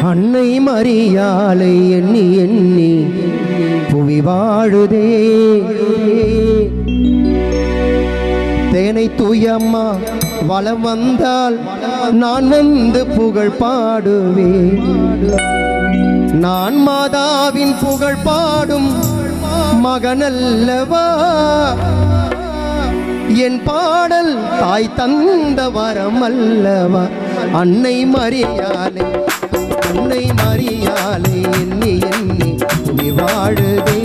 அன்னை மரியாளை எண்ணி எண்ணி புவி வாழுதே. தேனை தூயம்மா வலம் வந்தால் நான் வந்து புகழ் பாடுவேன். நான் மாதாவின் புகழ் பாடும் மகனல்லவா. என் பாடல் தாய் தந்த வரம் அல்லவா. அன்னை மரியாளை அன்னை மரியாளை எண்ணி எண்ணி புவி வாழுதே.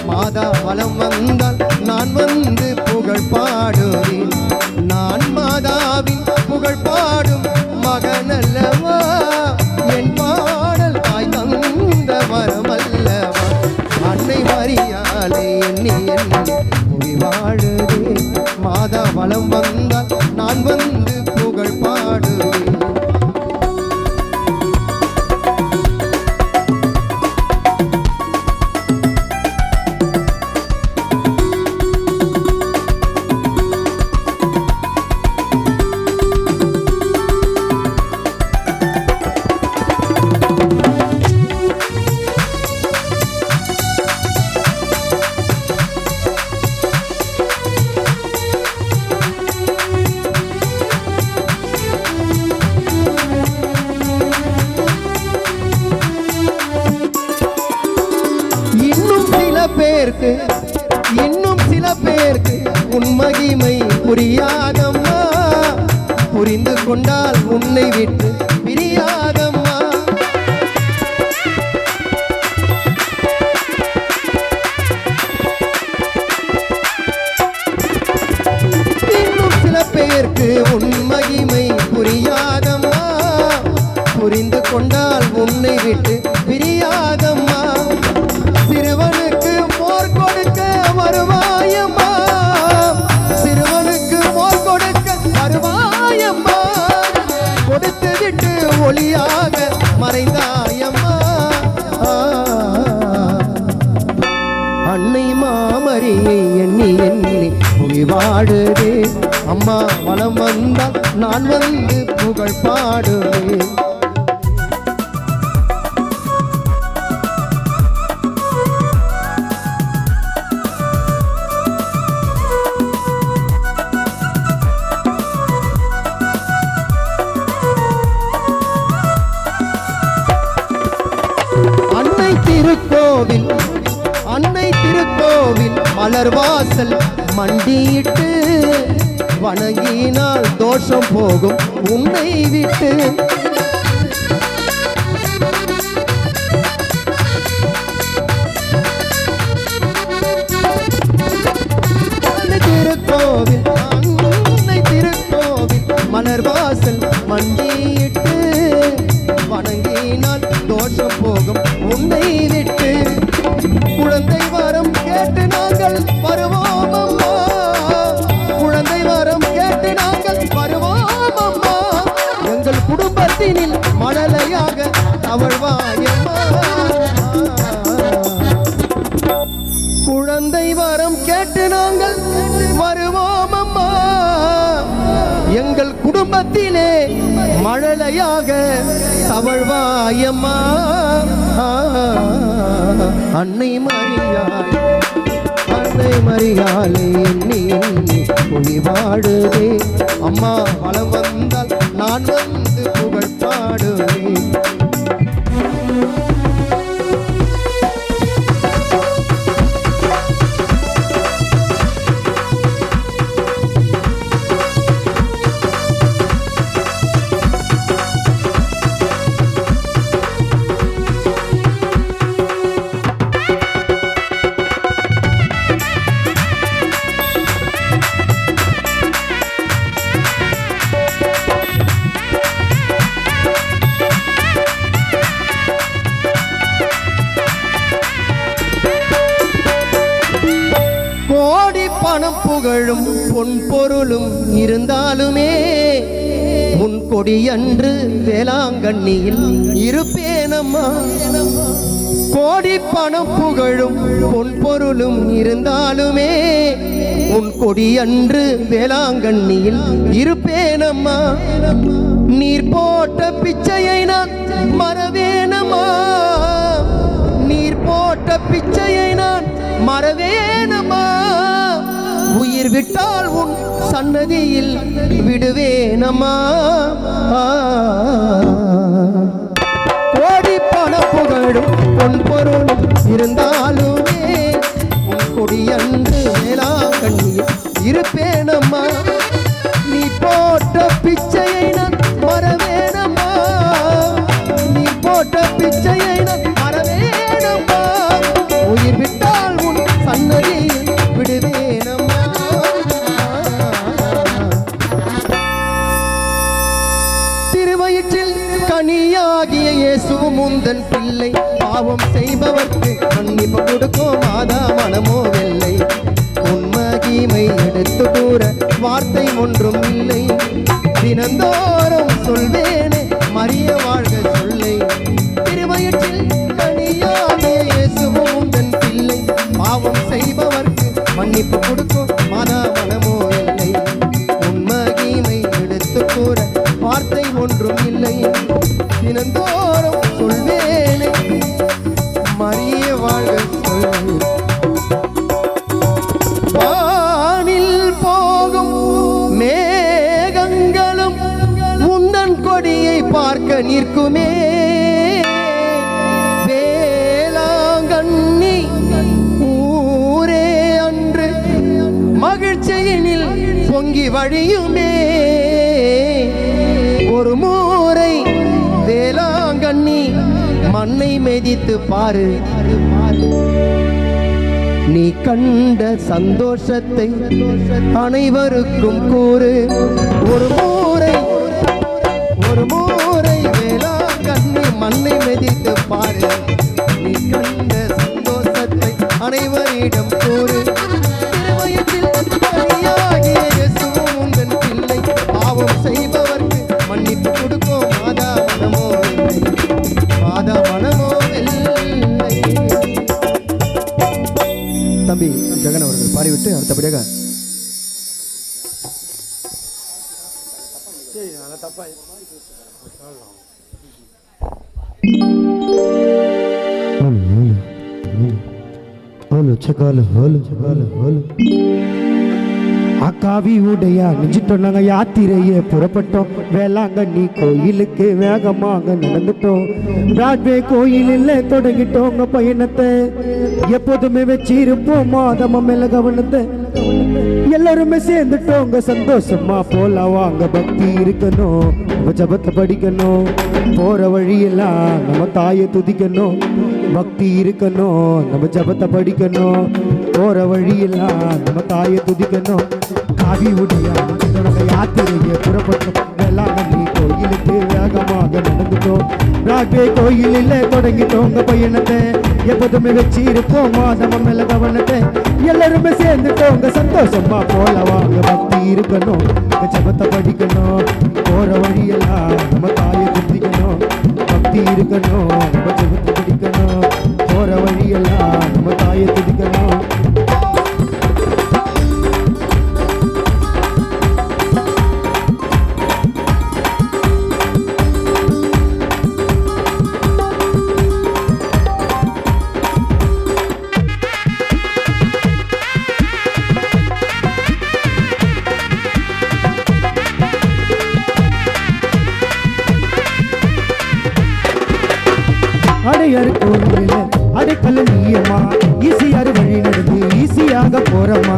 மாதா வலம் வந்தால் நான் வந்து புகழ் பாடுவேன். நான் மாதாவின் புகழ் பாடும் மகனல்லவா. என் பாடல் தாய் தந்த வரம் அல்லவா. அன்னை மரியாளை எண்ணி எண்ணி புவி வாழுதே. மாதா வலம் வந்தால் நான் வந்து புகழ் பாடுவேன். இன்னும் சில பேருக்கு உன் மகிமை புரியாதம்மா. புரிந்து கொண்டால் உன்னை விட்டு பிரியாதம்மா. இன்னும் சில பேருக்கு உன் மகிமை புரியாதம்மா. புரிந்து கொண்டால் உன்னை விட்டு பிரியாதம்மா. சிறுவனுக்கு மோர் கொடுக்க வருவாயம்மா. சிறுவனுக்கு மோர் கொடுக்க வருவாயம்மா. கொடுத்து விட்டு ஒளியாக மறைந்தாயம்மா. அன்னை மாமரியை எண்ணி எண்ணி புவி வாடுதே. அம்மா வலம் வந்தால் நான் வந்து புகழ் பாடுவேன். அன்னை திருக்கோவில் மலர்வாசல் மண்டியிட்டு வணங்கினால் தோஷம் போகும் உன்னை விட்டு. அன்னை திருக்கோவில் மலர்வாசல் மண்டியிட்டு வணங்கினால் தோஷம் போகும் உன்னை விட்டு. குழந்தை வரம் கேட்டு நாங்கள் வருவோம் அம்மா. குழந்தை வரம் கேட்டு நாங்கள் வருவோம் அம்மா. எங்கள் குடும்பத்தினில் மழலையாக தவழ்வாயம்மா. குழந்தை வரம் கேட்டு நாங்கள் வருவோம் அம்மா. எங்கள் குடும்பத்திலே மழலையாக தவழ்வாயம்மா. அன்னை மரியாளை அன்னை மரியாளை எண்ணி எண்ணி புவி வாடுதே. அம்மா வலம் வந்தால் நான் வந்து புகழ் பாடுவேன். பணம் புகழும் பொன் பொருளும் இருந்தாலுமே முன் கொடி அன்று வேளாங்கண்ணியில் இருப்பேனம்மா. கோடி பணம் புகழும் பொன் பொருளும் இருந்தாலுமே உன் கொடி அன்று வேளாங்கண்ணியில் இருப்பேனம்மா. நீர் போட்ட பிச்சையை நான் மறவேனம்மா. நீர் போட்ட பிச்சையை நான் மறவேனம்மா. உயிர் விட்டால் உன் சன்னதியில் விடுவேனம்மா. கோடி பண புகழும் பொன் பொருளும் இருந்தாலுமே உன் கொடியன்று வேளாங்கண்ணியில் இருப்பேனம்மா. நீ போட்ட பிச்சையை நான் மறவேனம்மா. நீ போட்ட பிச்சையை நான் மறவேனம்மா. உயிர் விட்டால் உன் சன்னதியில் விடுவேனம்மா. திருவயிற்றில் கனியாகிய இயேசு முந்தன் பிள்ளை. பாவம் செய்பவர்க்கு மன்னிப்பு கொடுக்கும் மாதா மனமோ வெள்ளை. உன் மகிமை எடுத்து கூற வார்த்தை ஒன்றும் இல்லை. தினந்தோறும் சொல்வேனே மரிய வாழ்க சொல்லை. திருவயிற்றில் கனியாகிய இயேசு முந்தன் பிள்ளை. பாவம் செய்பவர்க்கு மன்னிப்பு கொடுக்கும் மாதா மனமோ வெள்ளை. உன் மகிமை எடுத்து கூற வார்த்தை ஒன்றும் இல்லை. தினந்தோறும் சொல்வேனே மரிய வாழ்க சொல்லை. வானில் போகும் மேகங்களும் முந்தன் கொடியை பார்க்க நிற்குமே. வேளாங்கண்ணி ஊரே அன்று மகிழ்ச்சியினில் பொங்கி வழியுமே. ஒரு முறை வேளாங்கண்ணி மண்ணை மிதித்து பாரு. நீ கண்ட சந்தோஷத்தை அனைவருக்கும் கூறு. ஒரு முறை வேளாங்கண்ணி மண்ணை மிதித்து பாரு. நீ கண்ட சந்தோஷத்தை அனைவரிடம் கூறு. பாவம் செய்பவர்க்கு மன்னிப்பு கொடுக்கும் மாதா மனமோ மாதா மனமோ இல்லை. தம்பி ஜெகன் அவர்கள் பாடிவிட்டு அடுத்தபடியாக அக்காவி உடையா நிஞ்சிட்டோம். நாங்கள் யாத்திரையே புறப்பட்டோம். வேளாங்கண்ணி கோயிலுக்கு வேகமாக நடந்துட்டோம். பிராட்வே கோயிலில் தொடங்கிட்டோங்க பயணத்தை. எப்போதுமே வச்சிருப்போம் மாதமா மேல கவனத்தை. எல்லாருமே சேர்ந்துட்டோங்க சந்தோஷமா போல வாங்க. பக்தி இருக்கணும், நம்ம ஜபத்தை படிக்கணும். போற வழியெல்லாம் நம்ம தாயை துதிக்கணும். பக்தி இருக்கணும், நம்ம ஜபத்தை படிக்கணும். போற வழியெல்லாம் நம்ம தாயை துதிக்கணும். காவி உடையா யாத்திரையை புறப்பட்டோம். வேளாங்கண்ணி கோயிலுக்கு வேகமாக நடந்துட்டோம். பிராட்வே கோயிலில் தொடங்கிட்டோங்க பயணத்தை. எப்போதுமே வச்சிருப்போம் மாதமா மேல கவனத்தை. எல்லாருமே சேர்ந்துட்டோங்க சந்தோஷமா போல வாங்க. பக்தி இருக்கணும், ஜபத்தை படிக்கணும். போற வழியெல்லாம் நம்ம தாயை துதிக்கணும். பக்தி இருக்கணும், நம்ம ஜபத்தை படிக்கணும். போற வழியெல்லாம் நம்ம தாயை துதிக்கணும். அடையாறு கோயிலில் அடைக்கல நீயம்மா. ஈசியாறு வழி நடந்து ஈஸியாக போறம்மா.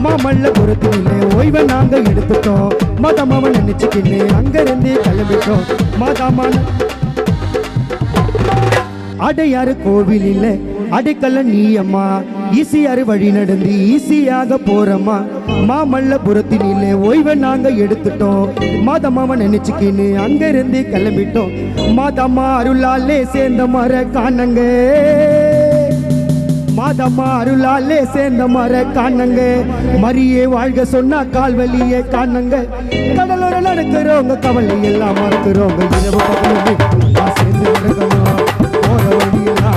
மாமல்லபுரத்திலே ஓய்வை நாங்க எடுத்துட்டோம். மதமாமன் நினைச்சுக்கின்னு அங்கிருந்தே கிளம்பிட்டோம். மதமான அடையாறு கோவிலில் அடைக்கல நீயம்மா. ஈசியாறு வழி நடந்து ஈஸியாக போறம்மா. மாமல்லபுரத்தினிலே ஓய்வை நாங்க எடுத்துட்டோம். மாதமாம நினைச்சுக்கின்னு அங்கிருந்து கிளம்பிட்டோம். மாதம்மா அருளாலே சேர்ந்த மர காணங்க. மாதம்மா அருளாலே சேர்ந்த மர காணங்க. மரியே வாழ்க சொன்னா கால்வலியே காணங்க. கடலோர நடக்கிறவங்க கவலை எல்லாம் மறக்கிறவங்க. இரவு பகலுமே சேர்ந்து நடக்கணும். போற வழியெல்லாம்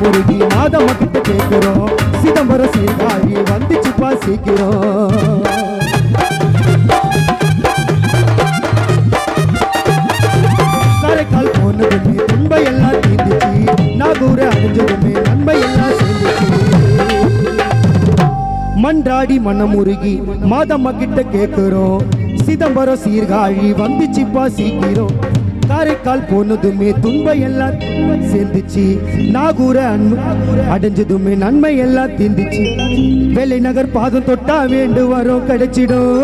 மனமுருகி மாதம் கிட்ட கேட்கிறோம் சிதம்பரம் சீர்காழி வந்துச்சுப்பா சீக்கிரம் காரைக்கால் போனதுமே துன்பை எல்லாம் தீர்ந்துச்சு நாகூரை அடைஞ்சதுமே நன்மை எல்லாம் சேர்ந்துச்சு மன்றாடி மனமுருகி மாதம்மா கிட்ட கேட்கிறோம் சிதம்பரம் சீர்காழி வந்துச்சுப்பா சீக்கிரம் காரைக்கால் போனதுமே துன்பை எல்லாம் சேர்ந்துச்சு நாகூரை அடைஞ்சதுமே நன்மை எல்லாம் தீர்ந்துச்சு வெள்ளை நகர் பாதம் தொட்டா வேண்டு வரோம் கிடைச்சிடும்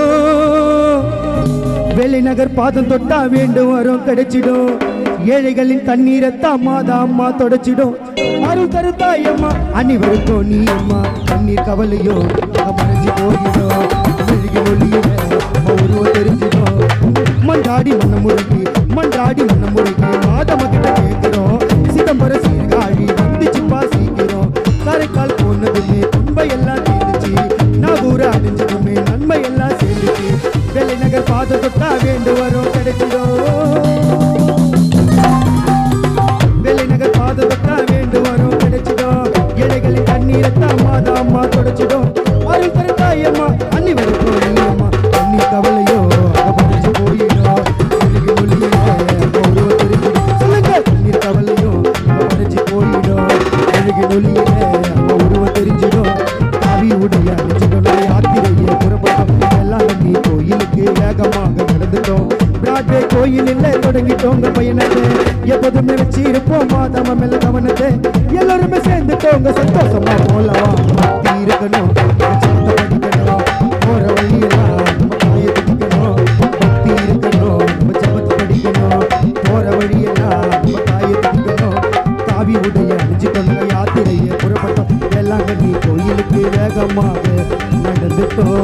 வெள்ளை நகர் பாதம் தொட்டா வேண்டு வரோம் கிடைச்சிடும் ஏழைகளின் தண்ணீரத்தான் மாதா அம்மா தொடச்சிடும் அருள் தருத்தாயம்மா அனைவருக்கும் நீ அம்மா தண்ணீர் கவலையோ மறைஞ்சு போயிடும் மெழுகி ஒளியில உருவம் தெரிஞ்சிடும் மன்றாடி மனமுருகி மாதம் கிட்ட கேட்கிறோம் சிதம்பரம் சீர்காழி வந்துச்சுப்பா சீக்கிரம் காரைக்கால் போனதுமே துன்பை எல்லாம் தீர்ந்துச்சு நாகூரை அடைஞ்சதுமே நன்மை எல்லாம் சேர்ந்துச்சு வெள்ளை நகர் பாத தொட்டா வேண்டு வரும் கிடைச்சிடும் வெள்ளை நகர் பாத தொட்டா வேண்டு வரும் கிடைச்சிடும் ஏழைகளின் தண்ணீரத்தான் மாதா அம்மா தொடச்சிடும் அருள் தருத்தாயம்மா அன்னிவருக்கும் நீ அம்மா தண்ணீர் கவலையோ அகப்படைச்சு போயிடும் தண்ணீர் கவலையோ அகப்படைச்சு போயிடும் அழகு நொழியில உருவம் தெரிஞ்சிடும் காவி உடைய அழிச்சிடும் யாத்திரையே புறப்பட்டோம் எல்லாம் நீ கோயிலுக்கு வேகமாக நடந்துட்டோம் பிராட்வே கோயிலில் தொடங்கிட்டோங்க பயணத்தை எப்போதுமே வச்சு இருப்போம் மாதாம மேல கவனத்தை எல்லாருமே சேர்ந்துட்டோங்க சந்தோஷமா போலவா பக்தி இருக்கணும் படிக்கணும் போற வழியெல்லாம் நம்ம தாயை துடிக்கணும் பக்தி இருக்கணும் நம்ம ஜபத்தை படிக்கணும் போற வழியெல்லாம் நம்ம தாயை துடிக்கணும் காவி உடைய அணிஞ்சுக்கொண்ட யாத்திரையை புறப்பட்டோம் எல்லாம் நீ கோயிலுக்கு வேகமாக நடந்துட்டோம்